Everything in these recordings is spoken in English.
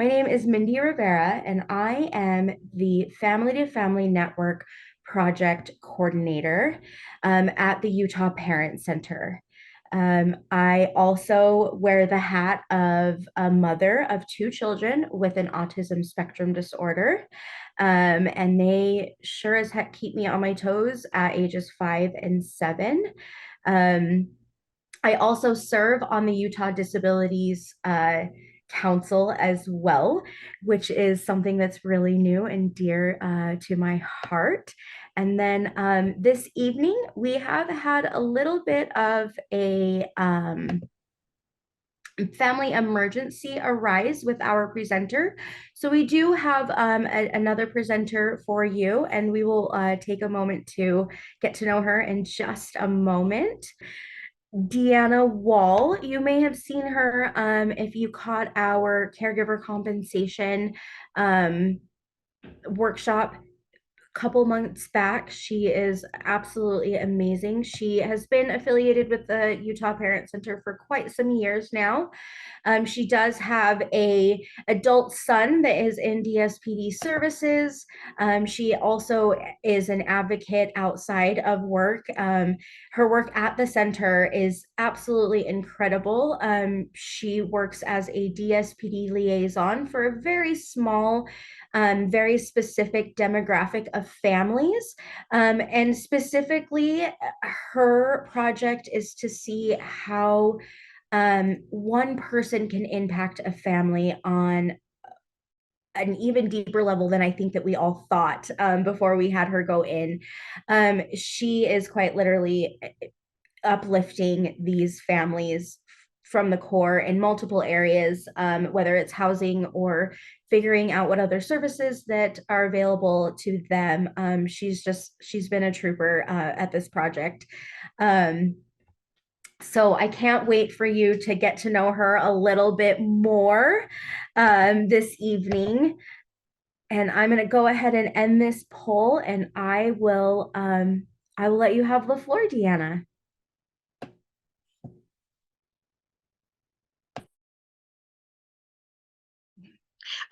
My name is Mindy Rivera, and I am the Family to Family Network Project Coordinator at the Utah Parent Center. I also wear the hat of a mother of two children with an autism spectrum disorder. And they sure as heck keep me on my toes at ages 5 and 7. Um, I also serve on the Utah Disabilities Council as well, which is something that's really new and dear to my heart. And then this evening, we have had a little bit of a family emergency arise with our presenter. So we do have another presenter for you, and we will take a moment to get to know her in just a moment. Deanna Wall. You may have seen her if you caught our caregiver compensation um, workshop couple months back. She is absolutely amazing. She has been affiliated with the Utah Parent Center for quite some years now. She does have a adult son that is in DSPD services. She also is an advocate outside of work. Her work at the center is absolutely incredible. She works as a DSPD liaison for a very small, very specific demographic of families. And specifically, her project is to see how one person can impact a family on an even deeper level than I think that we all thought before we had her go in. She is quite literally uplifting these families from the core in multiple areas, whether it's housing or figuring out what other services that are available to them. She's been a trooper at this project. So I can't wait for you to get to know her a little bit more this evening. And I'm going to go ahead and end this poll, and I will let you have the floor, Deanna.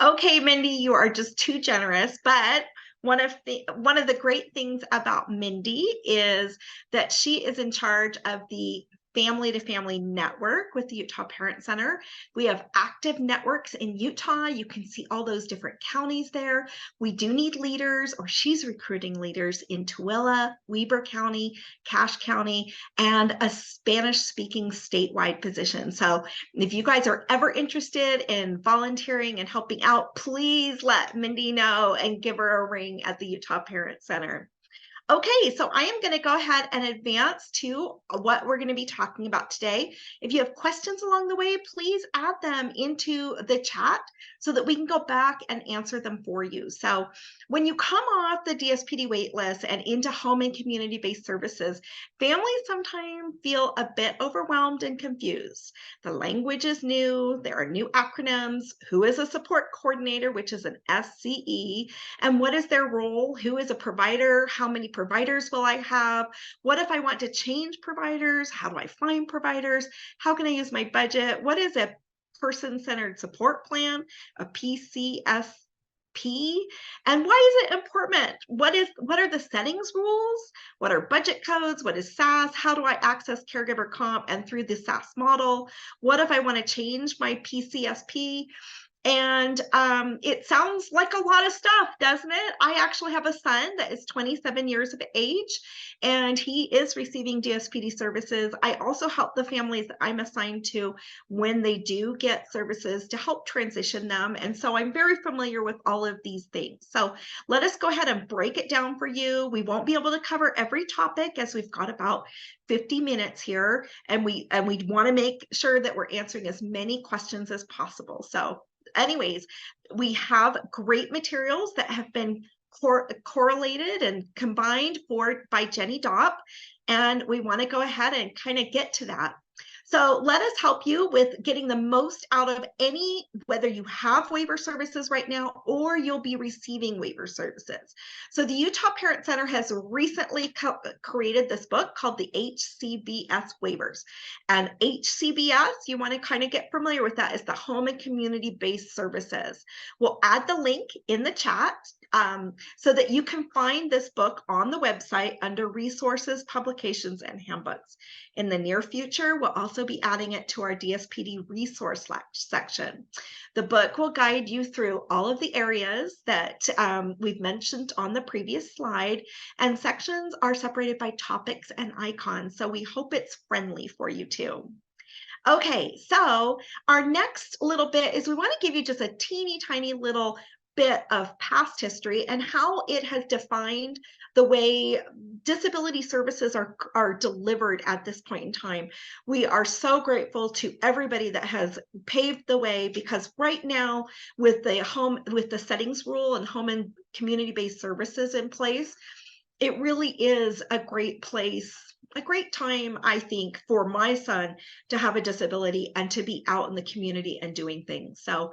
Okay, Mindy, you are just too generous, but one of the great things about Mindy is that she is in charge of the family to family network with the Utah Parent Center. We have active networks in Utah. You can see all those different counties there. We do need leaders, or she's recruiting leaders in Tooele, Weber County, Cache County, and a Spanish speaking statewide position. So if you guys are ever interested in volunteering and helping out, please let Mindy know and give her a ring at the Utah Parent Center. Okay, so I am going to go ahead and advance to what we're going to be talking about today. If you have questions along the way, please add them into the chat so that we can go back and answer them for you. So when you come off the DSPD waitlist and into home and community-based services, families sometimes feel a bit overwhelmed and confused. The language is new, there are new acronyms, who is a support coordinator, which is an SCE, and what is their role, who is a provider, how many providers will I have? What if I want to change providers? How do I find providers? How can I use my budget? What is a person-centered support plan, a PCSP? And why is it important? What are the settings rules? What are budget codes? What is SAS? How do I access caregiver comp and through the SAS model? What if I want to change my PCSP? And it sounds like a lot of stuff, doesn't it? I actually have a son that is 27 years of age, and he is receiving DSPD services. I also help the families that I'm assigned to when they do get services to help transition them. And so I'm very familiar with all of these things. So let us go ahead and break it down for you. We won't be able to cover every topic as we've got about 50 minutes here, and we want to make sure that we're answering as many questions as possible. So anyways, we have great materials that have been correlated and combined by Jenny Dopp, and we want to go ahead and kind of get to that. So let us help you with getting the most out of any, whether you have waiver services right now or you'll be receiving waiver services. So the Utah Parent Center has recently created this book called the HCBS waivers. And HCBS, you want to kind of get familiar with that, is the Home and Community-Based Services. We'll add the link in the chat so that you can find this book on the website under resources, publications, and handbooks. In the near future, we'll also be adding it to our DSPD resource section. The book will guide you through all of the areas that we've mentioned on the previous slide, and sections are separated by topics and icons, so we hope it's friendly for you too. Okay, so our next little bit is we want to give you just a teeny tiny little bit of past history and how it has defined the way disability services are delivered at this point in time. We are so grateful to everybody that has paved the way, because right now with the settings rule and home and community-based services in place, it really is a great place, a great time, I think, for my son to have a disability and to be out in the community and doing things. So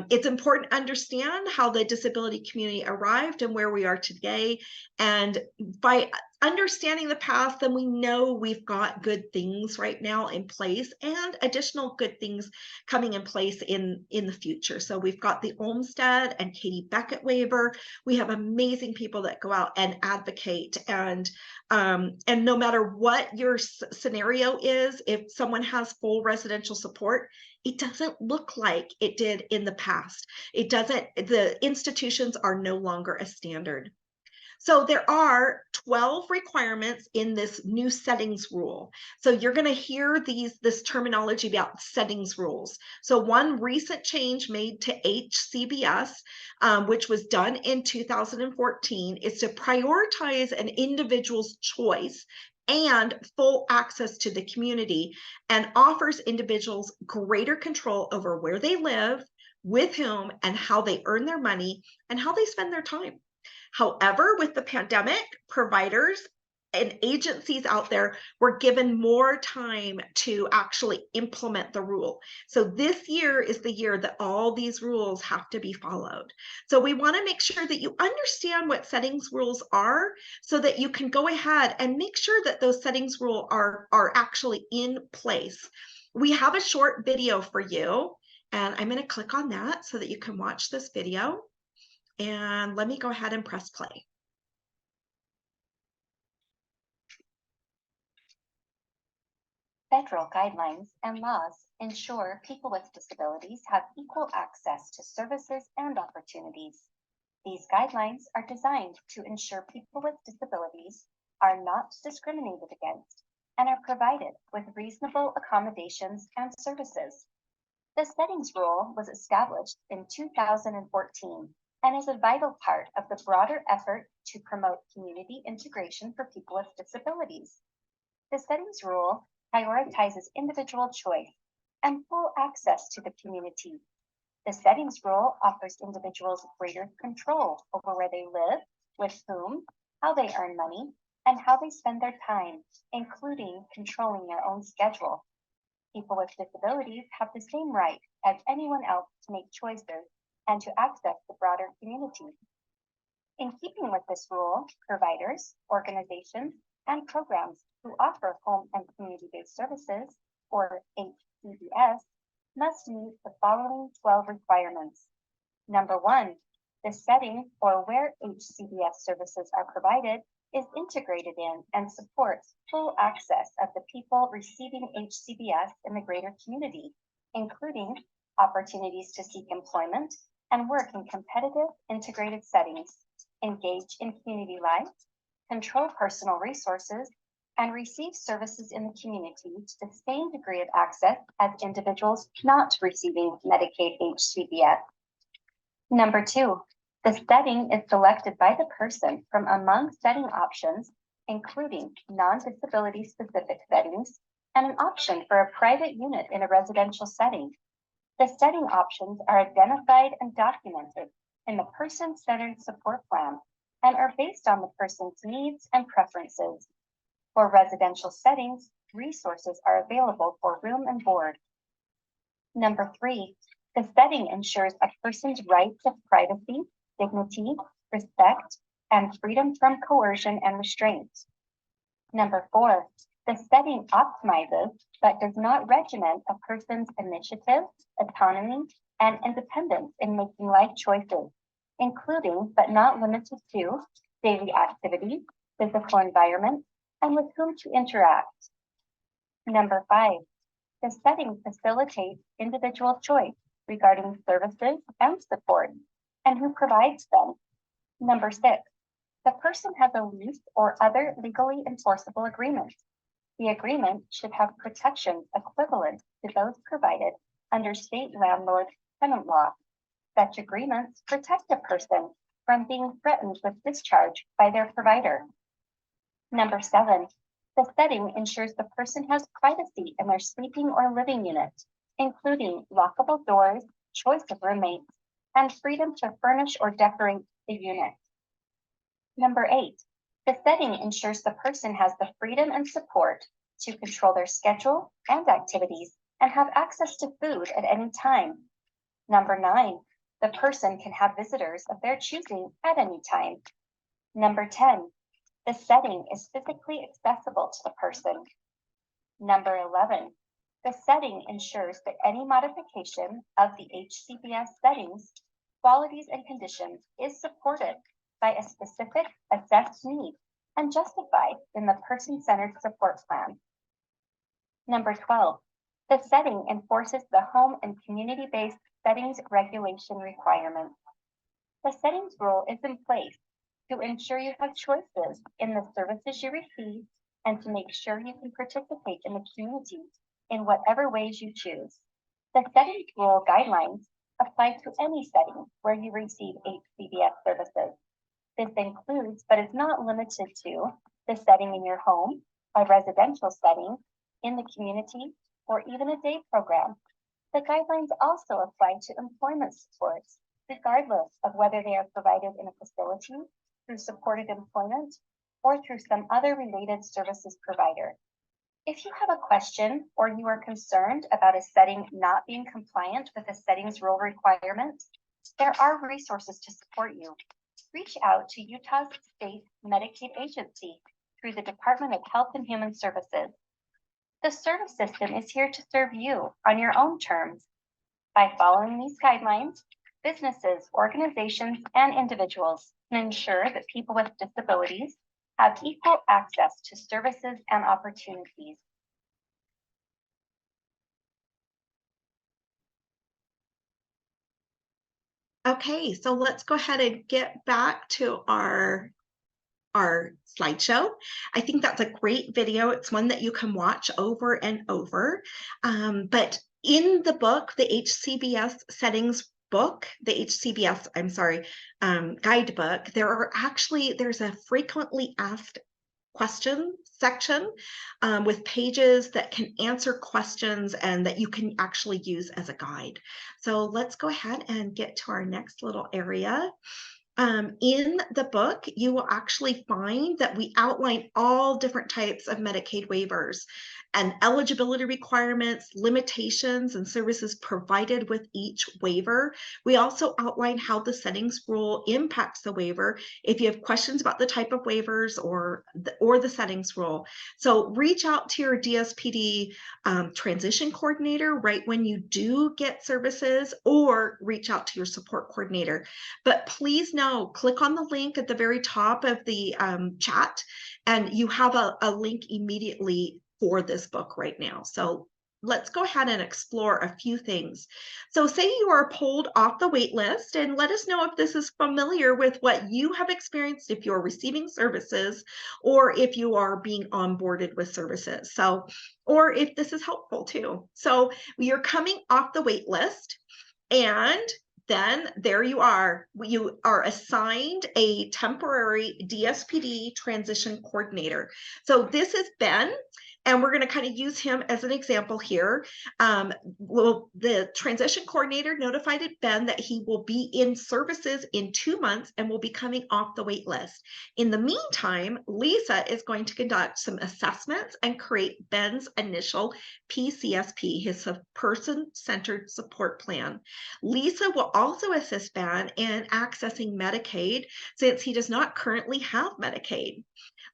it's important to understand how the disability community arrived and where we are today. And by understanding the past, then we know we've got good things right now in place and additional good things coming in place in the future. So we've got the Olmsted and Katie Beckett waiver. We have amazing people that go out and advocate, and no matter what your scenario is, if someone has full residential support, it doesn't look like it did in the past. It doesn't, the institutions are no longer a standard. So there are 12 requirements in this new settings rule. So you're going to hear this terminology about settings rules. So one recent change made to HCBS, which was done in 2014, is to prioritize an individual's choice and full access to the community, and offers individuals greater control over where they live, with whom, and how they earn their money, and how they spend their time. However, with the pandemic, providers and agencies out there were given more time to actually implement the rule. So this year is the year that all these rules have to be followed. So we want to make sure that you understand what settings rules are, so that you can go ahead and make sure that those settings rules are actually in place. We have a short video for you, and I'm going to click on that so that you can watch this video. And let me go ahead and press play. Federal guidelines and laws ensure people with disabilities have equal access to services and opportunities. These guidelines are designed to ensure people with disabilities are not discriminated against and are provided with reasonable accommodations and services. The settings rule was established in 2014 and is a vital part of the broader effort to promote community integration for people with disabilities. The settings rule prioritizes individual choice and full access to the community. The settings rule offers individuals greater control over where they live, with whom, how they earn money, and how they spend their time, including controlling their own schedule. People with disabilities have the same right as anyone else to make choices and to access the broader community. In keeping with this rule, providers, organizations, and programs who offer home and community-based services, or HCBS, must meet the following 12 requirements. Number 1, the setting or where HCBS services are provided is integrated in and supports full access of the people receiving HCBS in the greater community, including opportunities to seek employment and work in competitive integrated settings, engage in community life, control personal resources, and receive services in the community to the same degree of access as individuals not receiving Medicaid HCBS. Number 2, the setting is selected by the person from among setting options, including non-disability specific settings and an option for a private unit in a residential setting. The setting options are identified and documented in the person-centered support plan and are based on the person's needs and preferences. For residential settings, resources are available for room and board. Number 3, the setting ensures a person's rights of privacy, dignity, respect, and freedom from coercion and restraint. Number 4, the setting optimizes but does not regiment a person's initiative, autonomy, and independence in making life choices, including but not limited to daily activities, physical environment, and with whom to interact. Number 5, the setting facilitates individual choice regarding services and support and who provides them. Number 6, the person has a lease or other legally enforceable agreement. The agreement should have protections equivalent to those provided under state landlord-tenant law. Such agreements protect a person from being threatened with discharge by their provider. Number 7, the setting ensures the person has privacy in their sleeping or living unit, including lockable doors, choice of roommates, and freedom to furnish or decorate the unit. Number 8, the setting ensures the person has the freedom and support to control their schedule and activities and have access to food at any time. Number 9, the person can have visitors of their choosing at any time. Number 10, the setting is physically accessible to the person. Number 11, the setting ensures that any modification of the HCBS settings, qualities, and conditions is supported by a specific assessed need and justified in the person-centered support plan. Number 12, the setting enforces the home and community-based settings regulation requirements. The settings rule is in place to ensure you have choices in the services you receive and to make sure you can participate in the community in whatever ways you choose. The settings rule guidelines apply to any setting where you receive HCBS services. This includes, but is not limited to, the setting in your home, a residential setting, in the community, or even a day program. The guidelines also apply to employment supports, regardless of whether they are provided in a facility, through supported employment, or through some other related services provider. If you have a question or you are concerned about a setting not being compliant with the settings rule requirements, there are resources to support you. Reach out to Utah's State Medicaid Agency through the Department of Health and Human Services. The service system is here to serve you on your own terms. By following these guidelines, businesses, organizations, and individuals can ensure that people with disabilities have equal access to services and opportunities. Okay, so let's go ahead and get back to our slideshow. I think that's a great video. It's one that you can watch over and over. But in the book, the HCBS settings book, the HCBS, guidebook, there's a frequently asked question section with pages that can answer questions and that you can actually use as a guide. So let's go ahead and get to our next little area. In the book, you will actually find that we outline all different types of Medicaid waivers and eligibility requirements, limitations, and services provided with each waiver. We also outline how the settings rule impacts the waiver if you have questions about the type of waivers or the settings rule. So reach out to your DSPD transition coordinator right when you do get services, or reach out to your support coordinator. But please know, click on the link at the very top of the chat, and you have a link immediately for this book right now. So let's go ahead and explore a few things. So say you are pulled off the wait list, and let us know if this is familiar with what you have experienced, if you're receiving services or if you are being onboarded with services. So, or if this is helpful too. So you're coming off the wait list, and then there you are assigned a temporary DSPD transition coordinator. So this is Ben, And we're going to kind of use him as an example here. Well, the transition coordinator notified Ben that he will be in services in 2 months and will be coming off the wait list. In the meantime, Lisa is going to conduct some assessments and create Ben's initial PCSP, his person-centered support plan. Lisa will also assist Ben in accessing Medicaid since he does not currently have Medicaid.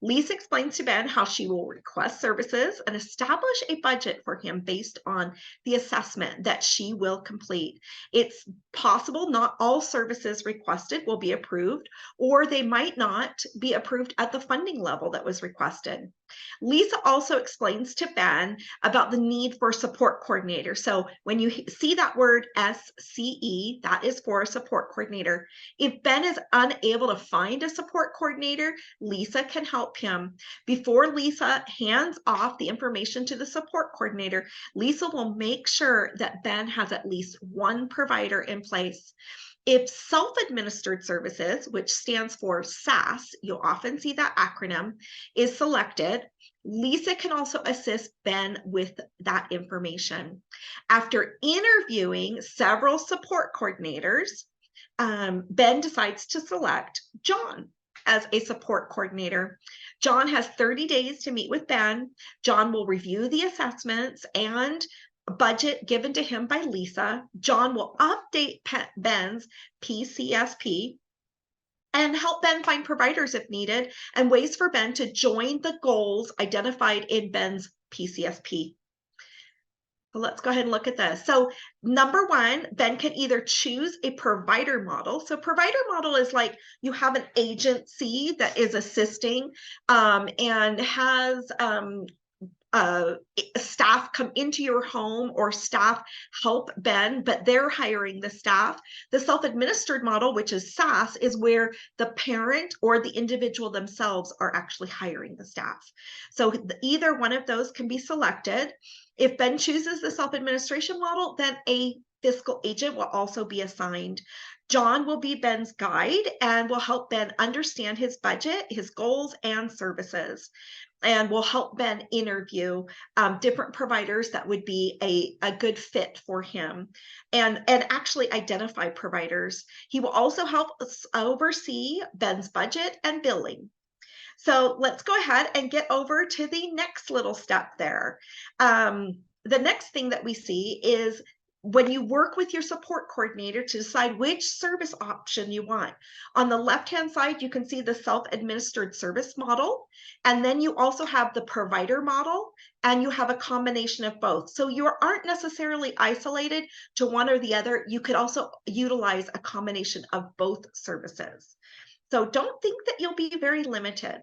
Lisa explains to Ben how she will request services and establish a budget for him based on the assessment that she will complete. It's possible not all services requested will be approved, or they might not be approved at the funding level that was requested. Lisa also explains to Ben about the need for a support coordinator. So when you see that word SCE, that is for a support coordinator. If Ben is unable to find a support coordinator, Lisa can help him. Before Lisa hands off the information to the support coordinator, Lisa will make sure that Ben has at least one provider in place. If self-administered services, which stands for SAS, you'll often see that acronym, is selected, Lisa can also assist Ben with that information. After interviewing several support coordinators, Ben decides to select John as a support coordinator. John has 30 days to meet with Ben. John will review the assessments and budget given to him by Lisa. John will update Ben's PCSP and help Ben find providers if needed and ways for Ben to join the goals identified in Ben's PCSP. So let's go ahead and look at this. So number one, Ben can either choose a provider model. So provider model is like you have an agency that is assisting and has staff come into your home or staff help Ben, but they're hiring the staff. The self-administered model, which is SAS, is where the parent or the individual themselves are actually hiring the staff. So either one of those can be selected. If Ben chooses the self-administration model, then a fiscal agent will also be assigned. John will be Ben's guide and will help Ben understand his budget, his goals, and services, and will help Ben interview different providers that would be a good fit for him and actually identify providers. He will also help us oversee Ben's budget and billing. So let's go ahead and get over to the next little step there. The next thing that we see is when you work with your support coordinator to decide which service option you want. On the left-hand side, you can see the self-administered service model, and then you also have the provider model, and you have a combination of both. So you aren't necessarily isolated to one or the other. You could also utilize a combination of both services. So don't think that you'll be very limited.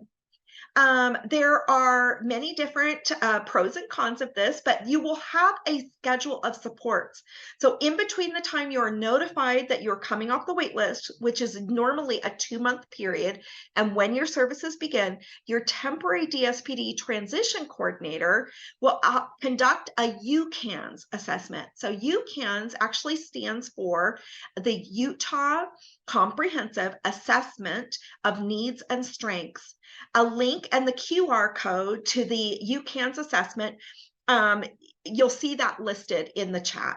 There are many different pros and cons of this, but you will have a schedule of supports. So in between the time you are notified that you're coming off the wait list, which is normally a 2-month period, and when your services begin, your temporary DSPD transition coordinator will conduct a UCANS assessment. So UCANS actually stands for the Utah Comprehensive Assessment of Needs and Strengths. A link and the QR code to the UCANS assessment, you'll see that listed in the chat.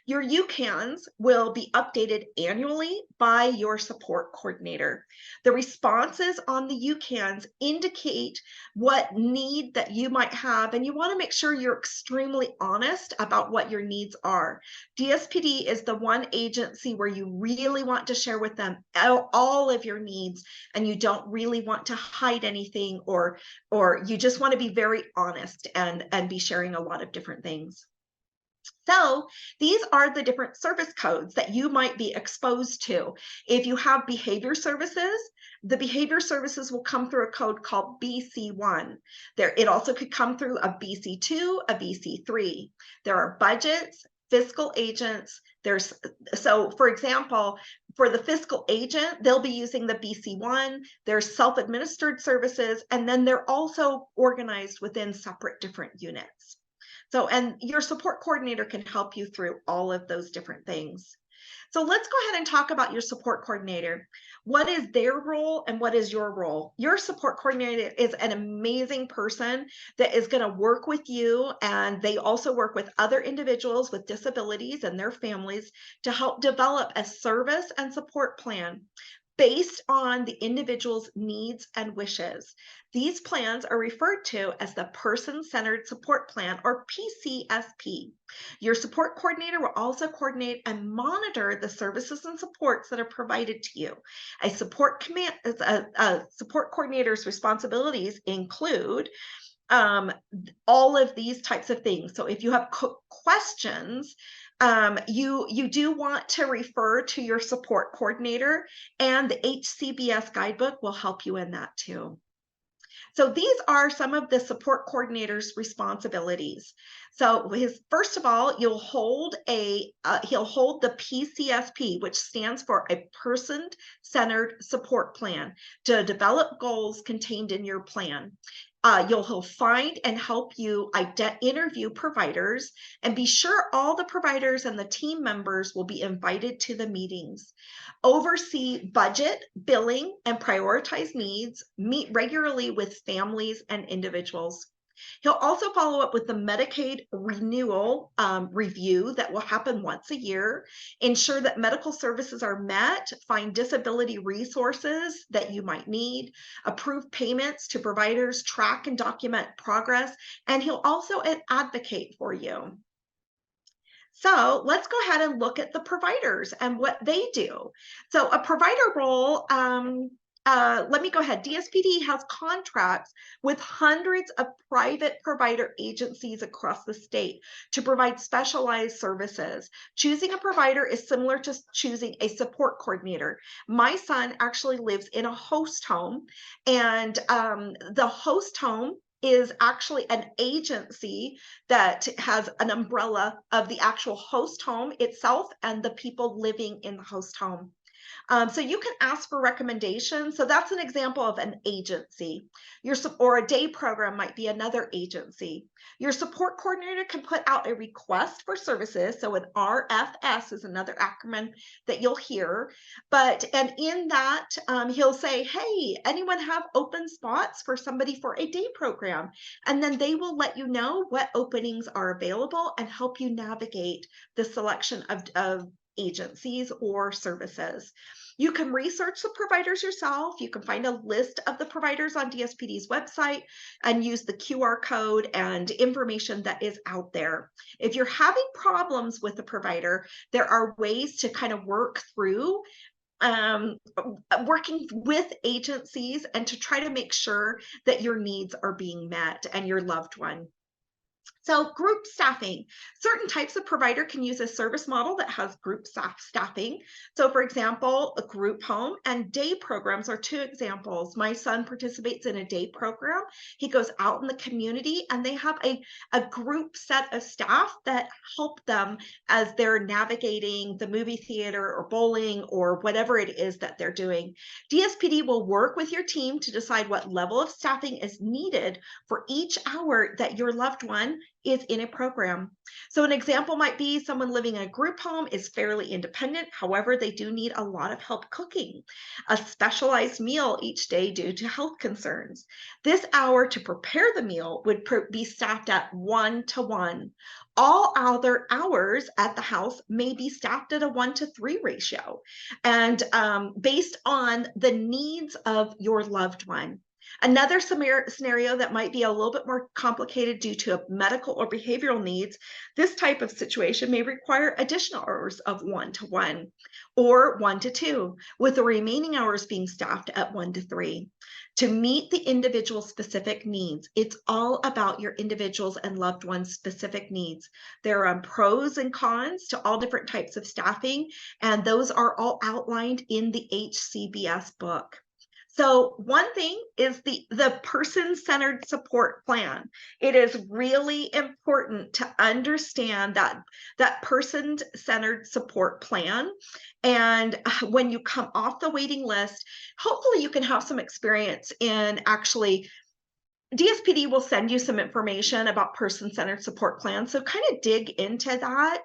Your UCANS will be updated annually by your support coordinator. The responses on the UCANS indicate what need that you might have, and you want to make sure you're extremely honest about what your needs are. DSPD is the one agency where you really want to share with them all of your needs, and you don't really want to hide anything, or you just want to be very honest and be sharing a lot of different things. So these are the different service codes that you might be exposed to. If you have behavior services, the behavior services will come through a code called BC1. It also could come through a BC2, a BC3. There are budgets, fiscal agents. So for example, for the fiscal agent, they'll be using the BC1. There's self-administered services, and then they're also organized within separate different units. So, and your support coordinator can help you through all of those different things. So let's go ahead and talk about your support coordinator. What is their role and what is your role? Your support coordinator is an amazing person that is going to work with you, and they also work with other individuals with disabilities and their families to help develop a service and support plan based on the individual's needs and wishes. These plans are referred to as the Person-Centered Support Plan, or PCSP. Your support coordinator will also coordinate and monitor the services and supports that are provided to you. A support coordinator's responsibilities include all of these types of things. So if you have questions, you do want to refer to your support coordinator, and the HCBS guidebook will help you in that too. So these are some of the support coordinator's responsibilities. So first of all, he'll hold the PCSP, which stands for a person-centered support plan, to develop goals contained in your plan. He'll find and help you interview providers, and be sure all the providers and the team members will be invited to the meetings. Oversee budget, billing, and prioritize needs, meet regularly with families and individuals. He'll also follow up with the Medicaid renewal review that will happen once a year, ensure that medical services are met, find disability resources that you might need, approve payments to providers, track and document progress, and he'll also advocate for you. So let's go ahead and look at the providers and what they do. So a provider role, let me go ahead. DSPD has contracts with hundreds of private provider agencies across the state to provide specialized services. Choosing a provider is similar to choosing a support coordinator. My son actually lives in a host home, and the host home is actually an agency that has an umbrella of the actual host home itself and the people living in the host home. So you can ask for recommendations. So that's an example of an agency. Or a day program might be another agency. Your support coordinator can put out a request for services. So an RFS is another acronym that you'll hear. And in that, he'll say, hey, anyone have open spots for somebody for a day program? And then they will let you know what openings are available and help you navigate the selection of agencies or services. You can research the providers yourself. You can find a list of the providers on DSPD's website and use the QR code and information that is out there. If you're having problems with the provider, there are ways to kind of work through working with agencies and to try to make sure that your needs are being met and your loved one. So group staffing. Certain types of provider can use a service model that has group staffing. So for example, a group home and day programs are two examples. My son participates in a day program. He goes out in the community and they have a group set of staff that help them as they're navigating the movie theater or bowling or whatever it is that they're doing. DSPD will work with your team to decide what level of staffing is needed for each hour that your loved one is in a program. So an example might be someone living in a group home is fairly independent. However, they do need a lot of help cooking a specialized meal each day due to health concerns. This hour to prepare the meal would be staffed at 1-to-1. All other hours at the house may be staffed at a 1-to-3 ratio, and based on the needs of your loved one. Another scenario that might be a little bit more complicated due to medical or behavioral needs, this type of situation may require additional hours of 1-to-1 or 1-to-2, with the remaining hours being staffed at 1-to-3. To meet the individual specific needs, it's all about your individuals and loved ones' specific needs. There are pros and cons to all different types of staffing, and those are all outlined in the HCBS book. So one thing is the person-centered support plan. It is really important to understand that person-centered support plan. And when you come off the waiting list, hopefully you can have some experience in actually DSPD will send you some information about person-centered support plans. So kind of dig into that.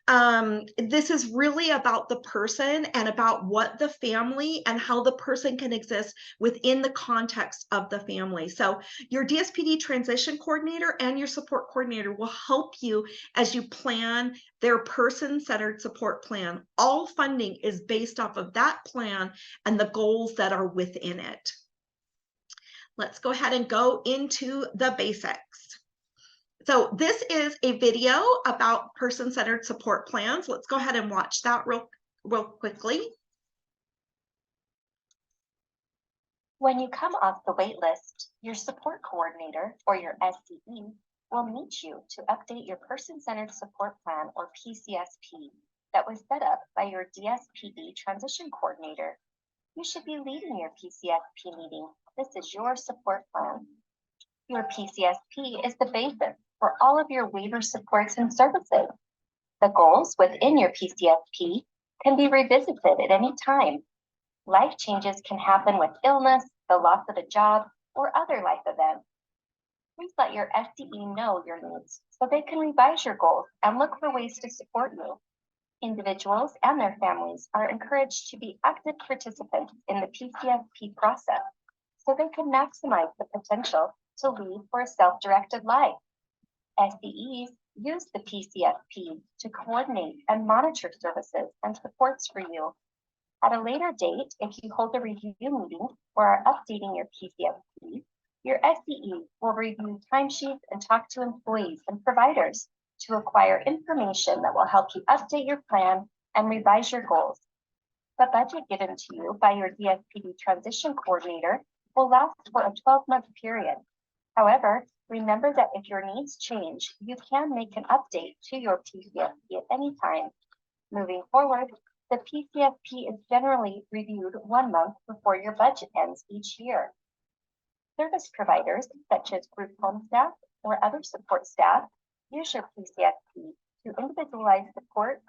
This is really about the person and about what the family and how the person can exist within the context of the family. So your DSPD transition coordinator and your support coordinator will help you as you plan their person-centered support plan. All funding is based off of that plan and the goals that are within it. Let's go ahead and go into the basics. So this is a video about person-centered support plans. Let's go ahead and watch that real quickly. When you come off the wait list, your support coordinator or your SCE will meet you to update your person-centered support plan or PCSP that was set up by your DSPD transition coordinator. You should be leading your PCSP meeting. This is your support plan. Your PCSP is the basis for all of your waiver supports and services. The goals within your PCSP can be revisited at any time. Life changes can happen with illness, the loss of a job, or other life events. Please let your SCE know your needs so they can revise your goals and look for ways to support you. Individuals and their families are encouraged to be active participants in the PCSP process so they can maximize the potential to lead for a self-directed life. SCEs use the PCSP to coordinate and monitor services and supports for you. At a later date, if you hold a review meeting or are updating your PCSP, your SCE will review timesheets and talk to employees and providers to acquire information that will help you update your plan and revise your goals. The budget given to you by your DSPD transition coordinator will last for a 12-month period. However, remember that if your needs change, you can make an update to your PCSP at any time. Moving forward, the PCSP is generally reviewed 1 month before your budget ends each year. Service providers, such as group home staff or other support staff, use your PCSP to individualize support,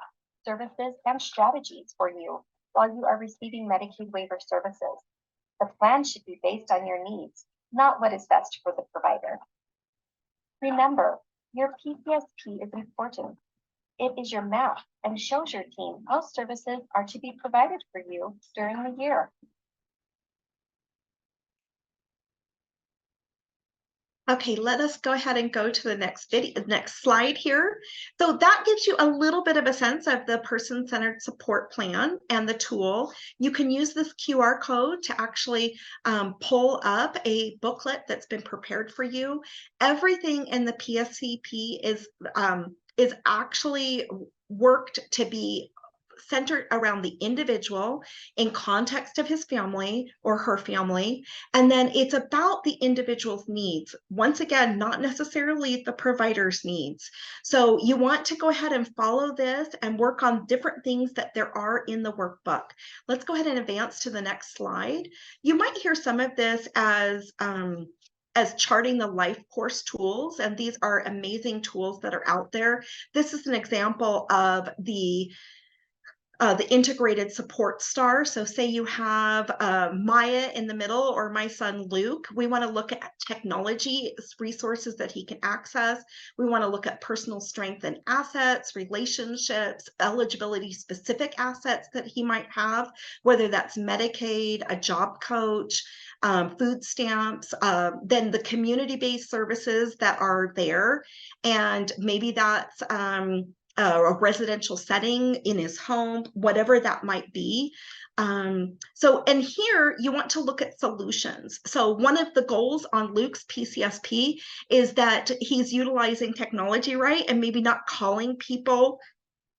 services, and strategies for you while you are receiving Medicaid waiver services. The plan should be based on your needs, not what is best for the provider. Remember, your PCSP is important. It is your map and shows your team how services are to be provided for you during the year. Okay, let us go ahead and go to the next slide here. So that gives you a little bit of a sense of the person-centered support plan and the tool. You can use this QR code to actually pull up a booklet that's been prepared for you. Everything in the PSCP is actually worked to be centered around the individual in context of his family or her family. And then it's about the individual's needs. Once again, not necessarily the provider's needs. So you want to go ahead and follow this and work on different things that there are in the workbook. Let's go ahead and advance to the next slide. You might hear some of this as charting the life course tools, and these are amazing tools that are out there. This is an example of the integrated support star. So say you have Maya in the middle or my son Luke. We want to look at technology resources that he can access. We want to look at personal strength and assets, relationships, eligibility specific assets that he might have, whether that's Medicaid, a job coach, food stamps, then the community-based services that are there. And maybe that's a residential setting in his home, whatever that might be. And here you want to look at solutions. So one of the goals on Luke's PCSP is that he's utilizing technology, right? And maybe not calling people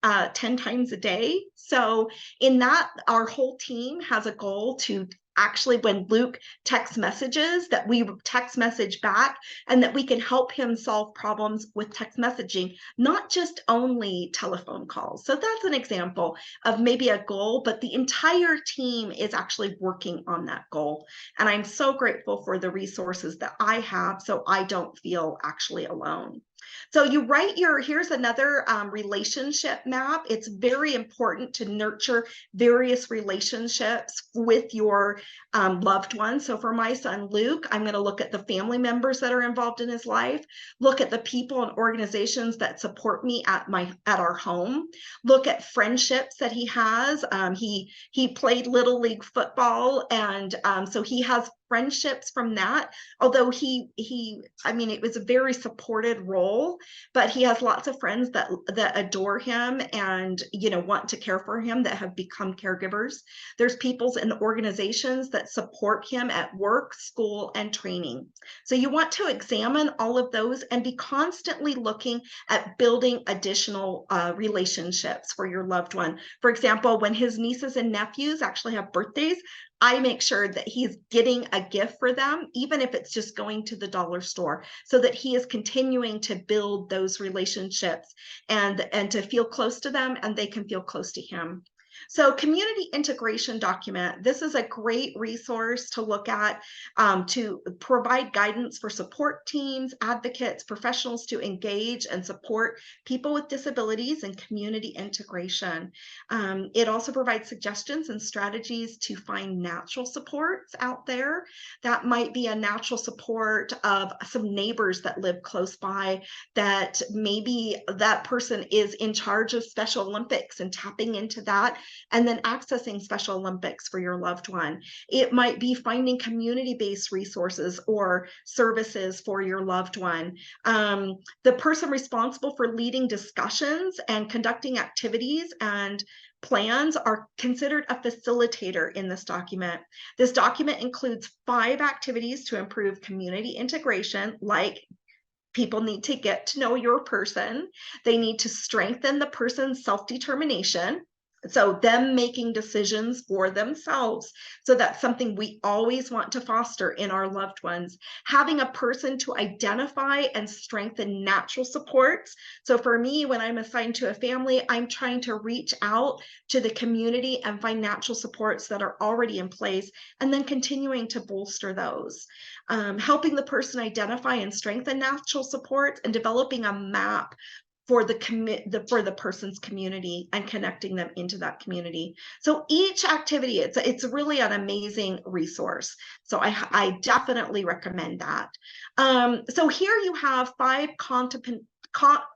10 times a day. So in that, our whole team has a goal to actually, when Luke text messages, that we text message back and that we can help him solve problems with text messaging, not just only telephone calls. So that's an example of maybe a goal, but the entire team is actually working on that goal. And I'm so grateful for the resources that I have, so I don't feel actually alone. So you write here's another relationship map. It's very important to nurture various relationships with your loved ones. So for my son, Luke, I'm going to look at the family members that are involved in his life, look at the people and organizations that support me at our home, look at friendships that he has. He played Little League football, and so he has friendships from that, although I mean, it was a very supported role, but he has lots of friends that adore him and, you know, want to care for him, that have become caregivers. There's people in the organizations that support him at work, school, and training. So you want to examine all of those and be constantly looking at building additional relationships for your loved one. For example, when his nieces and nephews actually have birthdays, I make sure that he's getting a gift for them, even if it's just going to the dollar store, so that he is continuing to build those relationships and to feel close to them, and they can feel close to him. So community integration document, this is a great resource to look at, to provide guidance for support teams, advocates, professionals to engage and support people with disabilities and community integration. It also provides suggestions and strategies to find natural supports out there. That might be a natural support of some neighbors that live close by, that maybe that person is in charge of Special Olympics, and tapping into that and then accessing Special Olympics for your loved one. It might be finding community-based resources or services for your loved one. The person responsible for leading discussions and conducting activities and plans are considered a facilitator in this document. This document includes 5 activities to improve community integration, like people need to get to know your person. They need to strengthen the person's self-determination, so them making decisions for themselves. So that's something we always want to foster in our loved ones. Having a person to identify and strengthen natural supports. So for me, when I'm assigned to a family, I'm trying to reach out to the community and find natural supports that are already in place, and then continuing to bolster those. Helping the person identify and strengthen natural supports, and developing a map for the person's community and connecting them into that community. So each activity, it's really an amazing resource. So I definitely recommend that. So here you have 5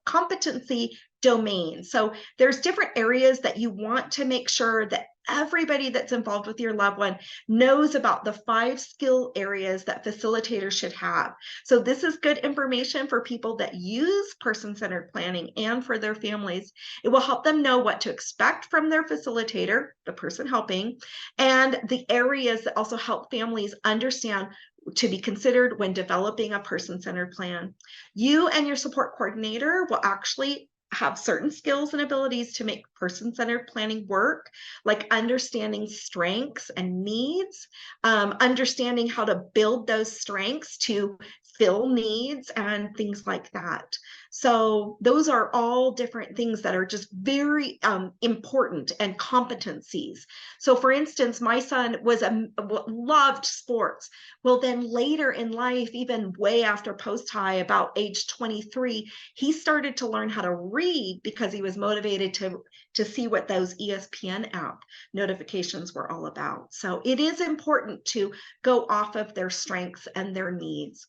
competency domains. So there's different areas that you want to make sure that everybody that's involved with your loved one knows about, the 5 skill areas that facilitators should have. So this is good information for people that use person-centered planning and for their families. It will help them know what to expect from their facilitator, the person helping, and the areas that also help families understand to be considered when developing a person-centered plan. You and your support coordinator will actually have certain skills and abilities to make person-centered planning work, like understanding strengths and needs, understanding how to build those strengths to fill needs and things like that. So those are all different things that are just very important, and competencies. So for instance, my son loved sports. Well, then later in life, even way after post-high, about age 23, he started to learn how to read because he was motivated to see what those ESPN app notifications were all about. So it is important to go off of their strengths and their needs.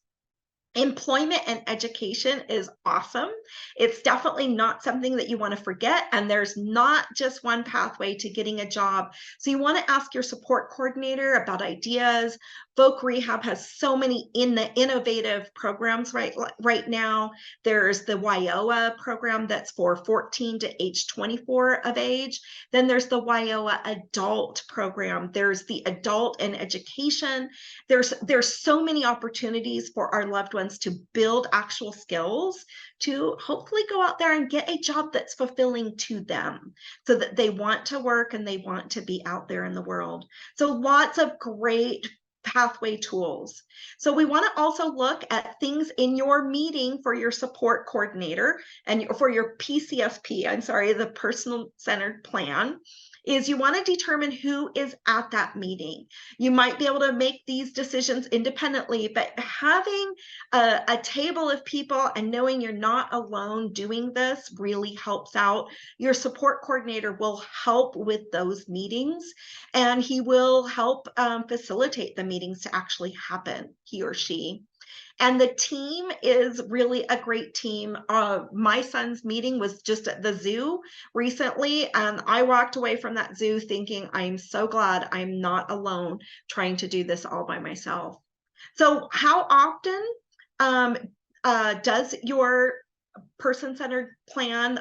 Employment and education is awesome. It's definitely not something that you want to forget, and there's not just one pathway to getting a job. So you want to ask your support coordinator about ideas. Voc Rehab has so many innovative programs right now. There's the WIOA program that's for 14 to age 24 of age. Then there's the WIOA adult program. There's the adult and education. There's so many opportunities for our loved ones to build actual skills, to hopefully go out there and get a job that's fulfilling to them, so that they want to work and they want to be out there in the world. So lots of great pathway tools. So we want to also look at things in your meeting for your support coordinator and for your PCSP, the personal centered plan. is you want to determine who is at that meeting. You might be able to make these decisions independently, but having a table of people and knowing you're not alone doing this really helps out. Your support coordinator will help with those meetings, and he will help facilitate the meetings to actually happen, he or she. And the team is really a great team. My son's meeting was just at the zoo recently, and I walked away from that zoo thinking, I'm so glad I'm not alone trying to do this all by myself. So how often does your person-centered plan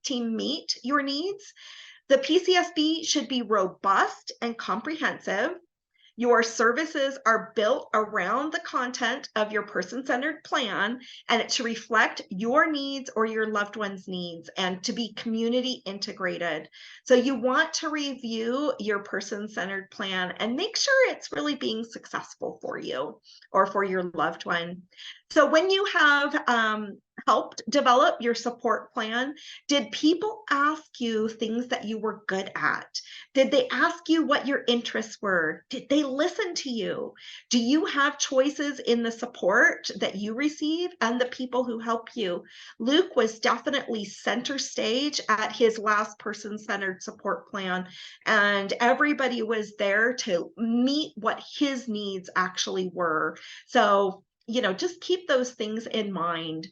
team meet your needs? The PCSB should be robust and comprehensive. Your services are built around the content of your person-centered plan, and it should reflect your needs or your loved one's needs and to be community integrated. So you want to review your person-centered plan and make sure it's really being successful for you or for your loved one. So when you have helped develop your support plan, did people ask you things that you were good at? Did they ask you what your interests were? Did they listen to you? Do you have choices in the support that you receive and the people who help you? Luke was definitely center stage at his last person-centered support plan, and everybody was there to meet what his needs actually were. So, just keep those things in mind.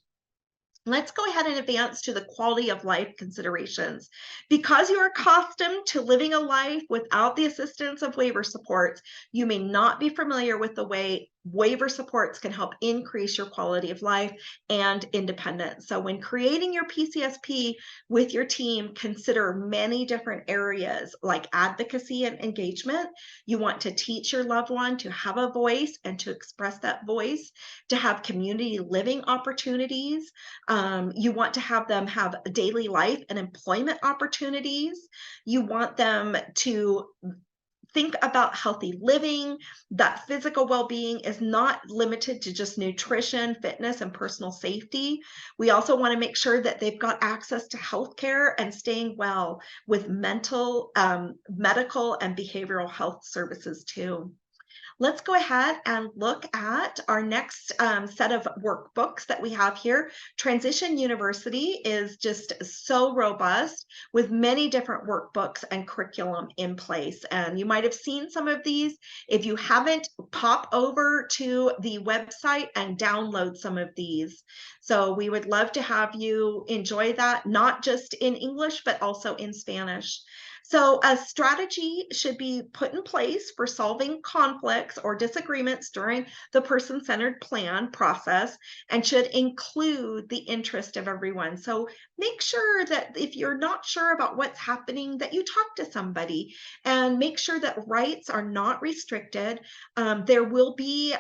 Let's go ahead and advance to the quality of life considerations. Because you are accustomed to living a life without the assistance of waiver supports, you may not be familiar with the way waiver supports can help increase your quality of life and independence. So when creating your PCSP with your team, consider many different areas like advocacy and engagement. You want to teach your loved one to have a voice and to express that voice, to have community living opportunities. You want to have them have daily life and employment opportunities. You want them to think about healthy living, that physical well-being is not limited to just nutrition, fitness, and personal safety. We also want to make sure that they've got access to healthcare and staying well with mental, medical, and behavioral health services too. Let's go ahead and look at our next set of workbooks that we have here. Transition University is just so robust with many different workbooks and curriculum in place. And you might have seen some of these. If you haven't, pop over to the website and download some of these. So we would love to have you enjoy that, not just in English, but also in Spanish. So a strategy should be put in place for solving conflicts or disagreements during the person-centered plan process and should include the interest of everyone. So make sure that if you're not sure about what's happening, that you talk to somebody and make sure that rights are not restricted. There will be,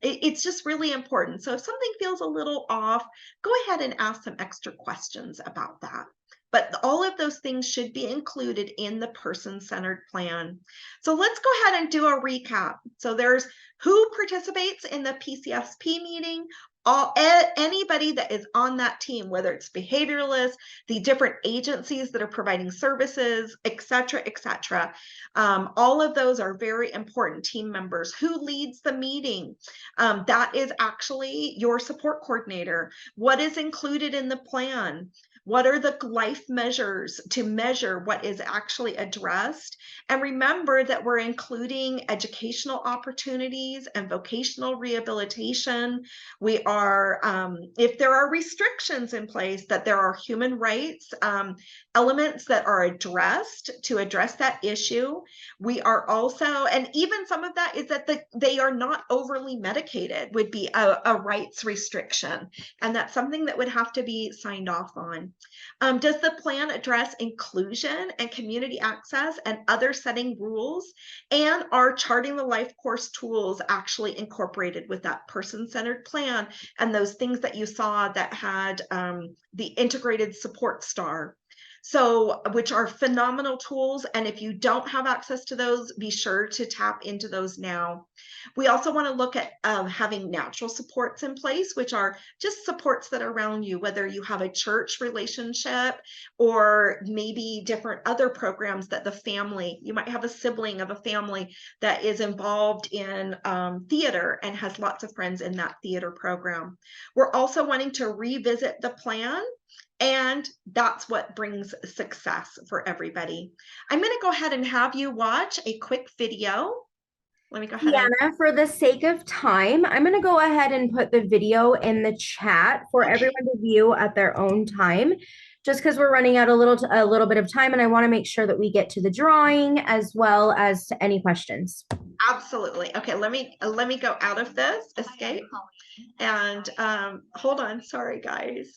it's just really important. So if something feels a little off, go ahead and ask some extra questions about that. But all of those things should be included in the person-centered plan. So let's go ahead and do a recap. So there's who participates in the PCSP meeting, anybody that is on that team, whether it's behavioralists, the different agencies that are providing services, et cetera, et cetera. All of those are very important team members. Who leads the meeting? That is actually your support coordinator. What is included in the plan? What are the life measures to measure what is actually addressed? And remember that we're including educational opportunities and vocational rehabilitation. We are, if there are restrictions in place, that there are human rights elements that are addressed to address that issue. We are also, and even some of that is that they are not overly medicated would be a rights restriction. And that's something that would have to be signed off on. Does the plan address inclusion and community access and other setting rules? And are charting the life course tools actually incorporated with that person-centered plan and those things that you saw that had the integrated support star? So, which are phenomenal tools. And if you don't have access to those, be sure to tap into those now. We also want to look at having natural supports in place, which are just supports that are around you, whether you have a church relationship or maybe different other programs that the family, you might have a sibling of a family that is involved in theater and has lots of friends in that theater program. We're also wanting to revisit the plan, and that's what brings success for everybody. I'm going to go ahead and have you watch a quick video. Let me go ahead and Deanna, for the sake of time, I'm going to go ahead and put the video in the chat for okay. everyone to view at their own time, just because we're running out a little bit of time, and I want to make sure that we get to the drawing as well as to any questions. Absolutely. Okay, let me go out of this, escape, and hold on. Sorry, guys.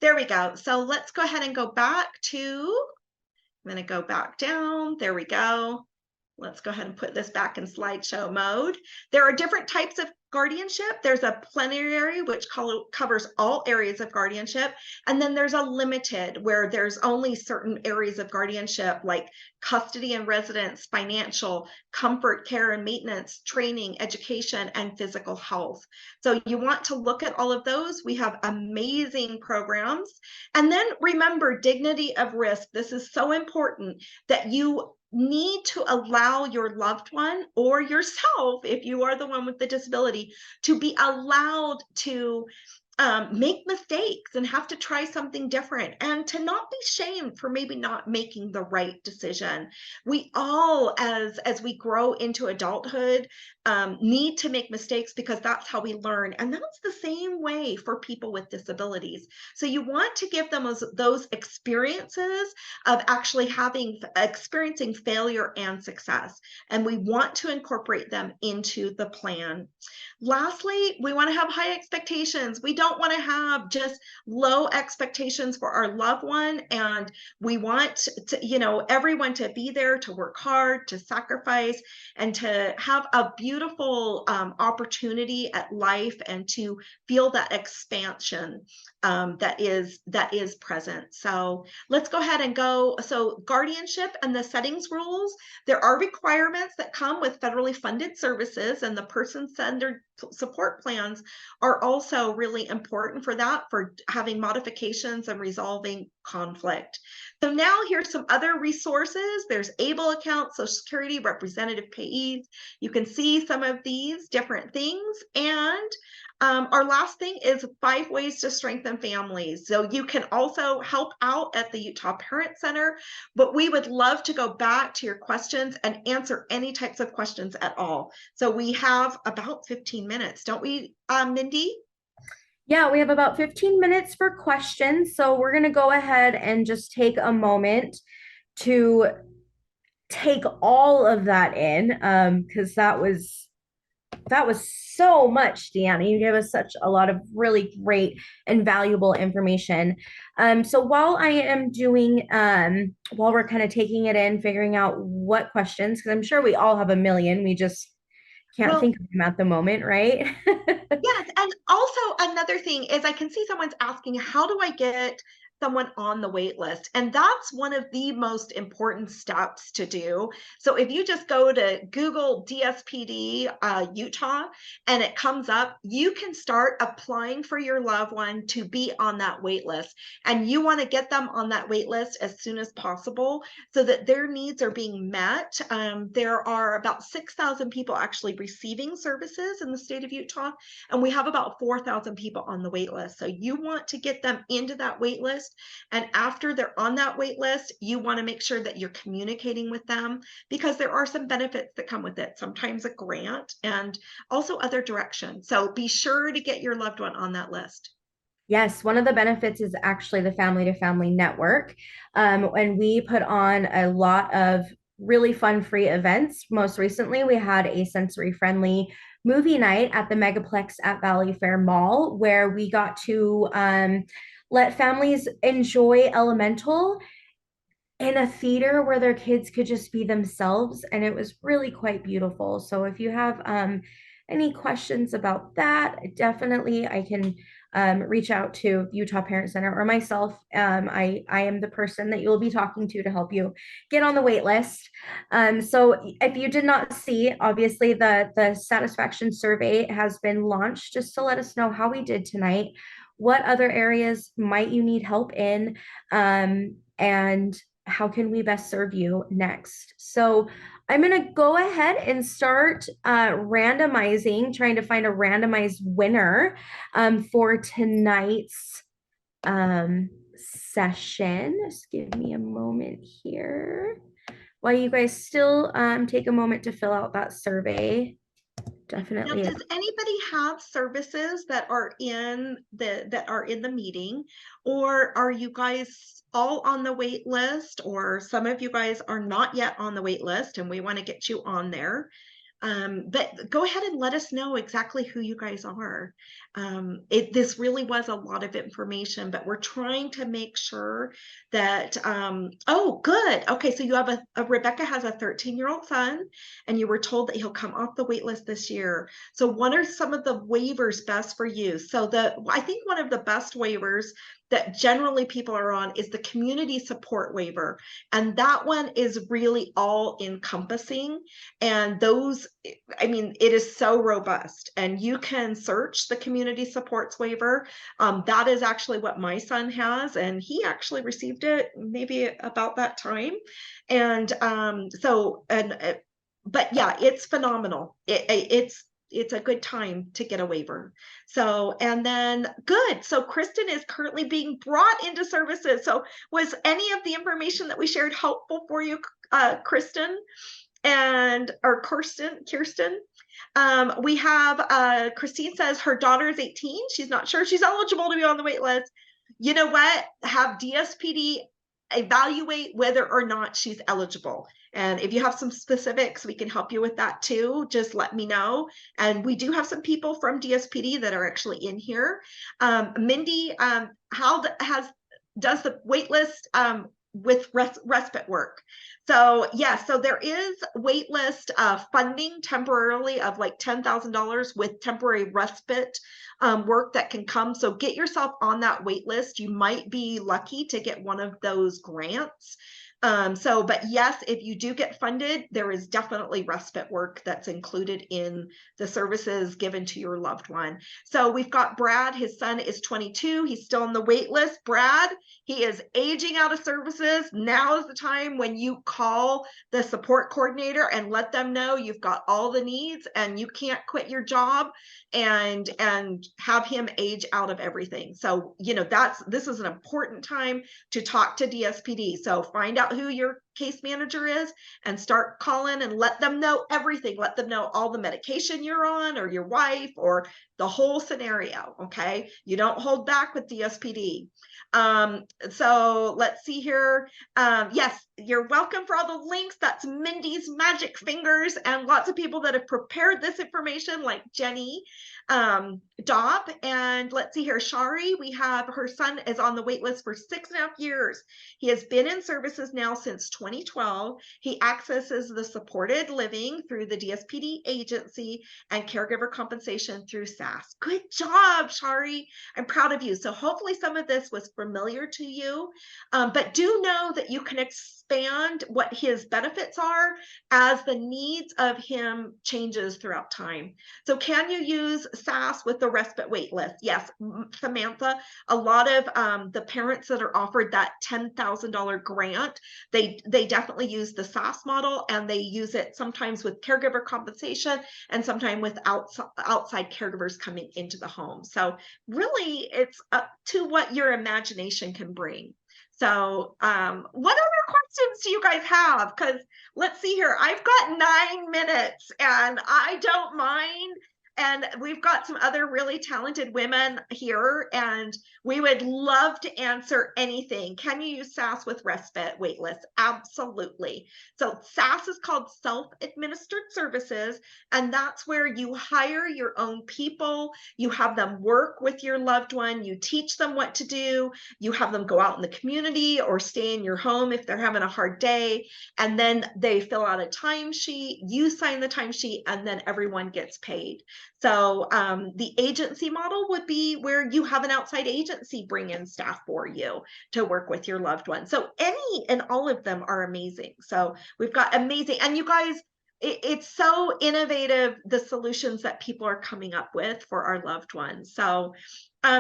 There we go. So let's go ahead and go back to, I'm going to go back down. There we go. Let's go ahead and put this back in slideshow mode. There are different types of guardianship. There's a plenary, which covers all areas of guardianship. And then there's a limited, where there's only certain areas of guardianship, like custody and residence, financial, comfort, care and maintenance, training, education, and physical health. So you want to look at all of those. We have amazing programs. And then remember, dignity of risk. This is so important, that you need to allow your loved one or yourself, if you are the one with the disability, to be allowed to make mistakes and have to try something different, and to not be shamed for maybe not making the right decision. We all, as we grow into adulthood, need to make mistakes, because that's how we learn. And that's the same way for people with disabilities. So you want to give them those experiences of actually experiencing failure and success. And we want to incorporate them into the plan. Lastly, we want to have high expectations. We don't want to have just low expectations for our loved one. And we want to, everyone to be there, to work hard, to sacrifice, and to have a beautiful opportunity at life, and to feel that expansion that is present. So let's go ahead and go. So guardianship and the settings rules, there are requirements that come with federally funded services, and the person-centered support plans are also really important for that, for having modifications and resolving conflict. So now here's some other resources. There's ABLE accounts, Social Security, representative payees. You can see some of these different things. And our last thing is 5 ways to strengthen families. So you can also help out at the Utah Parent Center, but we would love to go back to your questions and answer any types of questions at all. So we have about 15 minutes, don't we, Mindy? Yeah, we have about 15 minutes for questions. So we're going to go ahead and just take a moment to take all of that in, because that was so much, Deanna. You gave us such a lot of really great and valuable information. So while I am doing, while we're kind of taking it in, figuring out what questions, because I'm sure we all have a million, we just can't think of them at the moment, right? Yes, and also another thing is, I can see someone's asking, how do I get someone on the wait list? And that's one of the most important steps to do. So if you just go to Google DSPD Utah and it comes up, you can start applying for your loved one to be on that wait list. And you want to get them on that wait list as soon as possible, so that their needs are being met. There are about 6,000 people actually receiving services in the state of Utah, and we have about 4,000 people on the wait list. So you want to get them into that wait list. And after they're on that wait list, you want to make sure that you're communicating with them, because there are some benefits that come with it, sometimes a grant and also other directions. So be sure to get your loved one on that list. Yes, one of the benefits is actually the family to family network. And we put on a lot of really fun free events. Most recently, we had a sensory friendly movie night at the Megaplex at Valley Fair Mall, where we got to let families enjoy Elemental in a theater where their kids could just be themselves. And it was really quite beautiful. So if you have any questions about that, definitely I can reach out to Utah Parent Center or myself. I am the person that you'll be talking to help you get on the wait list. So if you did not see, obviously the satisfaction survey has been launched just to let us know how we did tonight. What other areas might you need help in? And how can we best serve you next? So I'm going to go ahead and start randomizing, trying to find a randomized winner for tonight's session. Just give me a moment here while you guys still take a moment to fill out that survey. Definitely. Now, does anybody have services that are in the meeting, or are you guys all on the wait list, or some of you guys are not yet on the wait list and we want to get you on there? But go ahead and let us know exactly who you guys are. This really was a lot of information, but we're trying to make sure that, oh, good. Okay, so you have Rebecca has a 13-year-old son, and you were told that he'll come off the wait list this year. So what are some of the waivers best for you? So I think one of the best waivers that generally people are on is the community support waiver. And that one is really all encompassing. And those, I mean, it is so robust, and you can search the community supports waiver. That is actually what my son has, and he actually received it maybe about that time. And but yeah, it's phenomenal. It's a good time to get a waiver. So, and then good. So Kristen is currently being brought into services. So was any of the information that we shared helpful for you, Kristen? Or Kirsten. We have Christine says her daughter is 18. She's not sure she's eligible to be on the wait list. You know what? Have DSPD evaluate whether or not she's eligible. And if you have some specifics, we can help you with that too. Just let me know. And we do have some people from DSPD that are actually in here. Mindy, does the wait list with respite work? So yes, so there is waitlist funding temporarily of like $10,000 with temporary respite work that can come. So get yourself on that wait list. You might be lucky to get one of those grants. But yes, if you do get funded, there is definitely respite work that's included in the services given to your loved one. So we've got Brad, his son is 22. He's still on the wait list. Brad, he is aging out of services. Now is the time when you call the support coordinator and let them know you've got all the needs and you can't quit your job and have him age out of everything. So, you know, this is an important time to talk to DSPD. So find out who your case manager is and start calling and let them know everything. Let them know all the medication you're on, or your wife, or the whole scenario. Okay. You don't hold back with DSPD. So let's see here. Yes, you're welcome for all the links. That's Mindy's magic fingers, and lots of people that have prepared this information, like Jenny Dobb. And let's see here, Shari, we have her son is on the wait list for 6.5 years. He has been in services now since 2012. He accesses the supported living through the DSPD agency and caregiver compensation through SAS. Good job, Shari. I'm proud of you. So hopefully some of this was familiar to you, but do know that you can expand what his benefits are as the needs of him changes throughout time. So can you use SAS with the respite wait list? Yes, Samantha, a lot of the parents that are offered that $10,000 grant, they definitely use the SAS model, and they use it sometimes with caregiver compensation and sometimes with outside caregivers coming into the home. So really it's up to what your imagination can bring. So what other questions do you guys have? Because let's see here, I've got 9 minutes and I don't mind. And we've got some other really talented women here, and we would love to answer anything. Can you use SAS with respite waitlist? Absolutely. So SAS is called self-administered services, and that's where you hire your own people. You have them work with your loved one. You teach them what to do. You have them go out in the community or stay in your home if they're having a hard day. And then they fill out a timesheet. You sign the timesheet, and then everyone gets paid. So the agency model would be where you have an outside agency bring in staff for you to work with your loved one. So any and all of them are amazing. So we've got amazing, and you guys, it's so innovative, the solutions that people are coming up with for our loved ones. So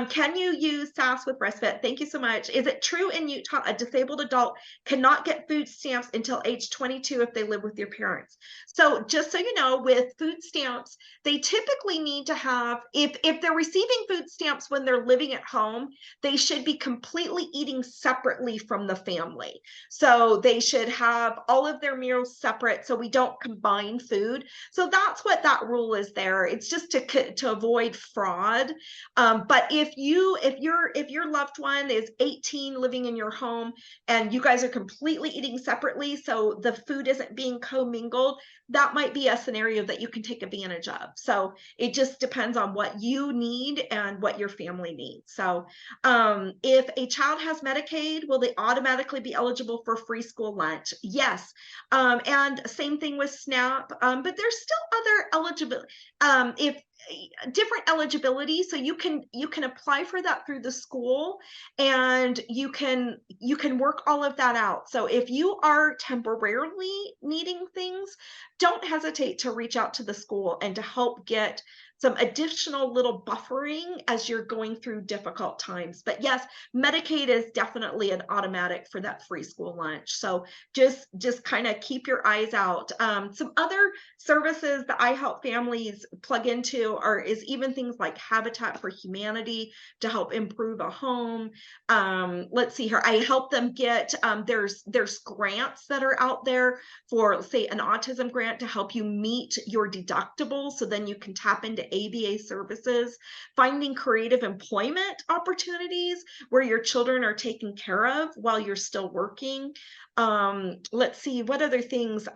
can you use SAS with breastfed? Thank you so much. Is it true in Utah a disabled adult cannot get food stamps until age 22 if they live with your parents? So just so you know, with food stamps, they typically need to have, if they're receiving food stamps when they're living at home, they should be completely eating separately from the family. So they should have all of their meals separate so we don't combine food. So that's what that rule is there. It's just to avoid fraud. But if your loved one is 18 living in your home and you guys are completely eating separately, so the food isn't being commingled, that might be a scenario that you can take advantage of. So it just depends on what you need and what your family needs. So if a child has Medicaid, will they automatically be eligible for free school lunch? Yes. And same thing with SNAP, but there's still other eligibility. If different eligibility, so you can apply for that through the school, and you can work all of that out. So if you are temporarily needing things, don't hesitate to reach out to the school and to help get some additional little buffering as you're going through difficult times. But yes, Medicaid is definitely an automatic for that free school lunch. So just kind of keep your eyes out. Some other services that I help families plug into is even things like Habitat for Humanity to help improve a home. Let's see here. I help them get, there's grants that are out there for, say, an autism grant to help you meet your deductible, so then you can tap into ABA services. Finding creative employment opportunities where your children are taken care of while you're still working. Let's see, what other things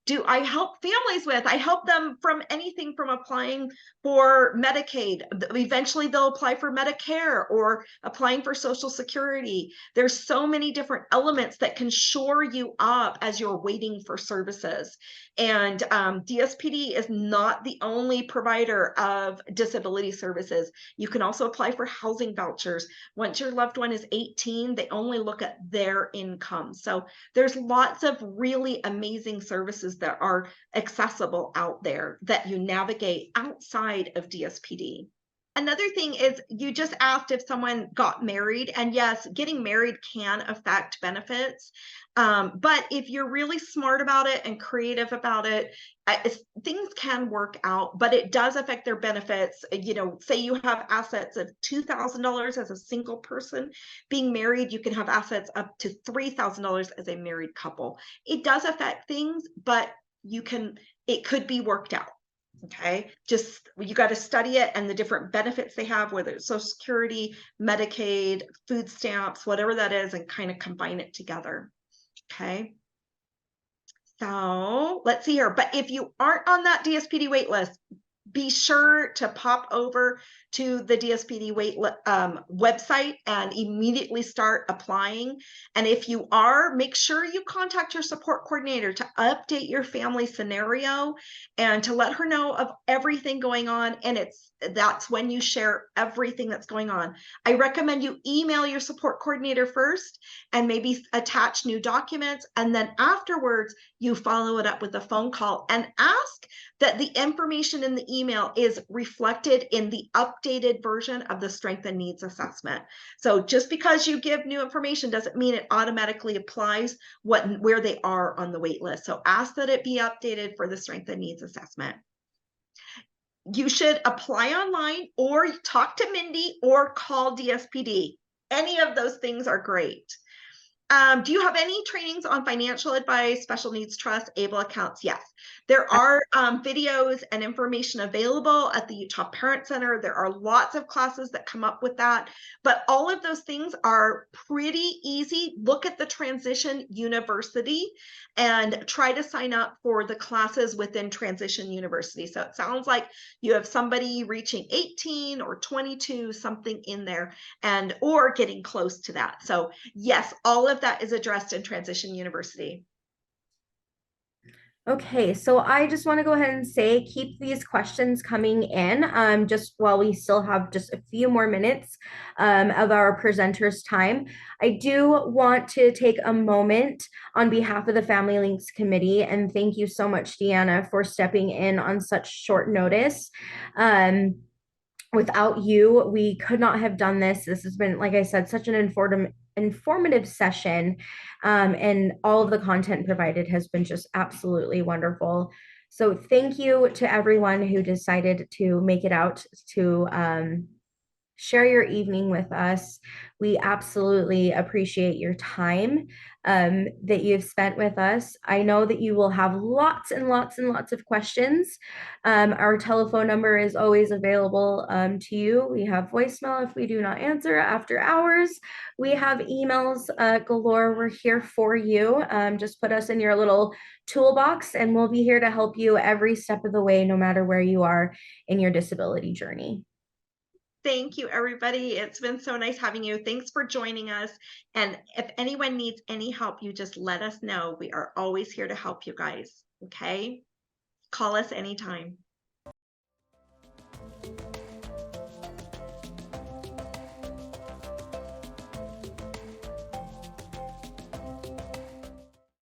do I help families with? I help them from anything from applying for Medicaid. Eventually they'll apply for Medicare or applying for Social Security. There's so many different elements that can shore you up as you're waiting for services. And DSPD is not the only provider of disability services. You can also apply for housing vouchers. Once your loved one is 18, they only look at their income. So there's lots of really amazing services that are accessible out there that you navigate outside of DSPD. Another thing is, you just asked if someone got married, and yes, getting married can affect benefits. But if you're really smart about it and creative about it, things can work out, but it does affect their benefits. You know, say you have assets of $2,000 as a single person. Being married, you can have assets up to $3,000 as a married couple. It does affect things, but it could be worked out. Okay, just you got to study it and the different benefits they have, whether it's Social Security, Medicaid, food stamps, whatever that is, and kind of combine it together. Okay, so let's see here. But if you aren't on that DSPD wait list, be sure to pop over to the DSPD website and immediately start applying. And if you are, make sure you contact your support coordinator to update your family scenario and to let her know of everything going on. And that's when you share everything that's going on. I recommend you email your support coordinator first and maybe attach new documents. And then afterwards, you follow it up with a phone call and ask that the information in the email is reflected in the updated version of the Strength and Needs Assessment. So just because you give new information doesn't mean it automatically applies where they are on the wait list. So ask that it be updated for the Strength and Needs Assessment. You should apply online or talk to Mindy or call DSPD. Any of those things are great. Do you have any trainings on financial advice, special needs trust, ABLE accounts? Yes, there are videos and information available at the Utah Parent Center. There are lots of classes that come up with that, but all of those things are pretty easy. Look at the Transition University and try to sign up for the classes within Transition University. So it sounds like you have somebody reaching 18 or 22, something in there, or getting close to that. So yes, all of that is addressed in Transition University. Okay, so I just want to go ahead and say keep these questions coming in just while we still have just a few more minutes of our presenters' time. I do want to take a moment on behalf of the Family Links Committee and thank you so much, Deanna, for stepping in on such short notice. Without you, we could not have done this. This has been, like I said, such an informative session. And all of the content provided has been just absolutely wonderful. So thank you to everyone who decided to make it out to share your evening with us. We absolutely appreciate your time that you've spent with us. I know that you will have lots and lots and lots of questions. Our telephone number is always available to you. We have voicemail if we do not answer after hours. We have emails galore. We're here for you. Just put us in your little toolbox and we'll be here to help you every step of the way, no matter where you are in your disability journey. Thank you, everybody. It's been so nice having you. Thanks for joining us. And if anyone needs any help, you just let us know. We are always here to help you guys. Okay? Call us anytime.